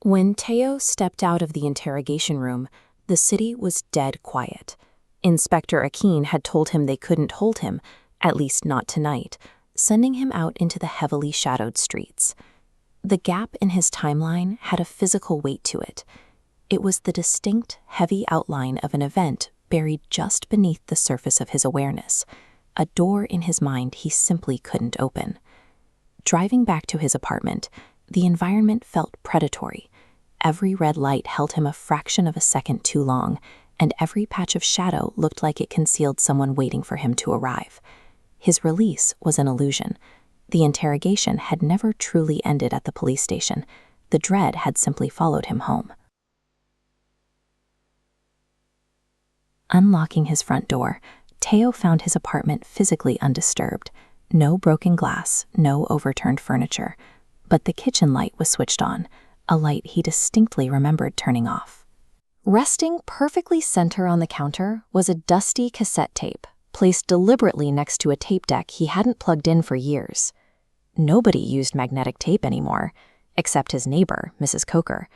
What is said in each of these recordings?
When Teo stepped out of the interrogation room, the city was dead quiet. Inspector Akin had told him they couldn't hold him, at least not tonight, sending him out into the heavily shadowed streets. The gap in his timeline had a physical weight to it. It was the distinct, heavy outline of an event buried just beneath the surface of his awareness, a door in his mind he simply couldn't open. Driving back to his apartment, the environment felt predatory. Every red light held him a fraction of a second too long, and every patch of shadow looked like it concealed someone waiting for him to arrive. His release was an illusion. The interrogation had never truly ended at the police station. The dread had simply followed him home. Unlocking his front door, Teo found his apartment physically undisturbed. No broken glass, no overturned furniture. But the kitchen light was switched on, a light he distinctly remembered turning off. Resting perfectly center on the counter was a dusty cassette tape, placed deliberately next to a tape deck he hadn't plugged in for years. Nobody used magnetic tape anymore, except his neighbor, Mrs. Coker.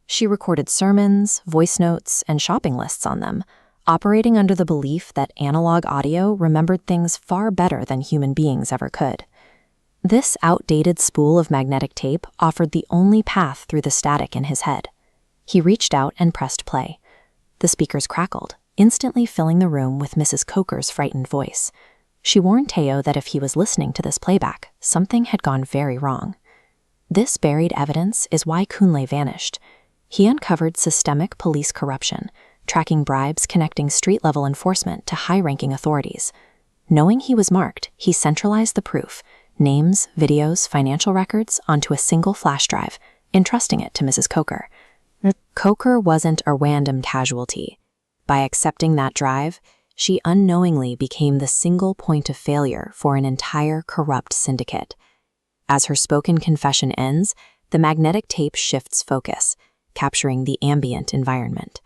She recorded sermons, voice notes, and shopping lists on them, operating under the belief that analog audio remembered things far better than human beings ever could. This outdated spool of magnetic tape offered the only path through the static in his head. He reached out and pressed play. The speakers crackled, instantly filling the room with Mrs. Coker's frightened voice. She warned Teo that if he was listening to this playback, something had gone very wrong. This buried evidence is why Kunle vanished. He uncovered systemic police corruption, tracking bribes connecting street-level enforcement to high-ranking authorities. Knowing he was marked, he centralized the proof, names, videos, financial records, onto a single flash drive, entrusting it to Mrs. Coker. Coker wasn't a random casualty. By accepting that drive, she unknowingly became the single point of failure for an entire corrupt syndicate. As her spoken confession ends, the magnetic tape shifts focus, capturing the ambient environment.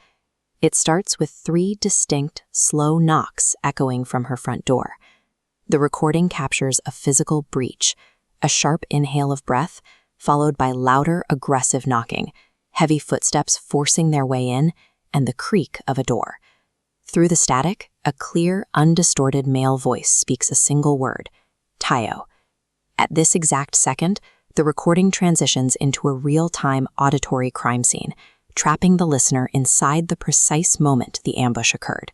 It starts with 3 distinct, slow knocks echoing from her front door. The recording captures a physical breach, a sharp inhale of breath, followed by louder, aggressive knocking, heavy footsteps forcing their way in, and the creak of a door. Through the static, a clear, undistorted male voice speaks a single word, Teo. At this exact second, the recording transitions into a real-time auditory crime scene, trapping the listener inside the precise moment the ambush occurred.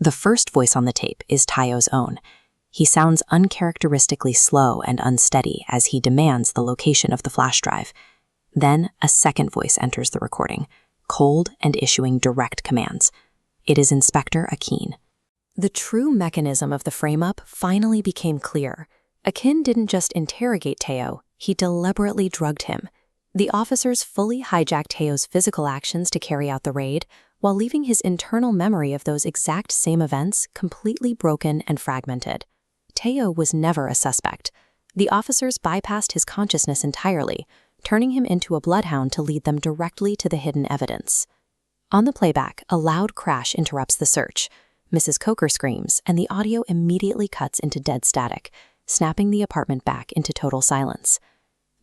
The first voice on the tape is Teo's own. He sounds uncharacteristically slow and unsteady as he demands the location of the flash drive. Then a second voice enters the recording, cold and issuing direct commands. It is Inspector Akin. The true mechanism of the frame-up finally became clear. Akin didn't just interrogate Teo, he deliberately drugged him. The officers fully hijacked Teo's physical actions to carry out the raid, while leaving his internal memory of those exact same events completely broken and fragmented. Teo was never a suspect. The officers bypassed his consciousness entirely, turning him into a bloodhound to lead them directly to the hidden evidence. On the playback, a loud crash interrupts the search. Mrs. Coker screams, and the audio immediately cuts into dead static, snapping the apartment back into total silence.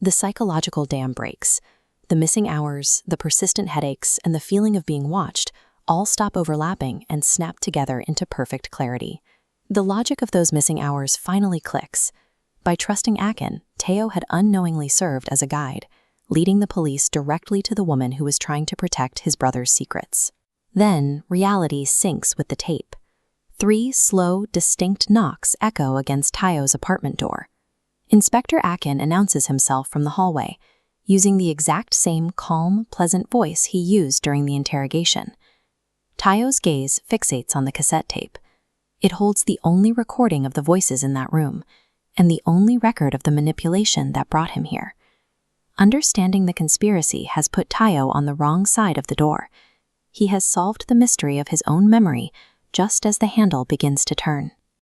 The psychological dam breaks. The missing hours, the persistent headaches, and the feeling of being watched all stop overlapping and snap together into perfect clarity. The logic of those missing hours finally clicks. By trusting Akin, Teo had unknowingly served as a guide, leading the police directly to the woman who was trying to protect his brother's secrets. Then, reality syncs with the tape. 3 slow, distinct knocks echo against Teo's apartment door. Inspector Akin announces himself from the hallway, using the exact same calm, pleasant voice he used during the interrogation. Teo's gaze fixates on the cassette tape. It holds the only recording of the voices in that room, and the only record of the manipulation that brought him here. Understanding the conspiracy has put Teo on the wrong side of the door. He has solved the mystery of his own memory just as the handle begins to turn.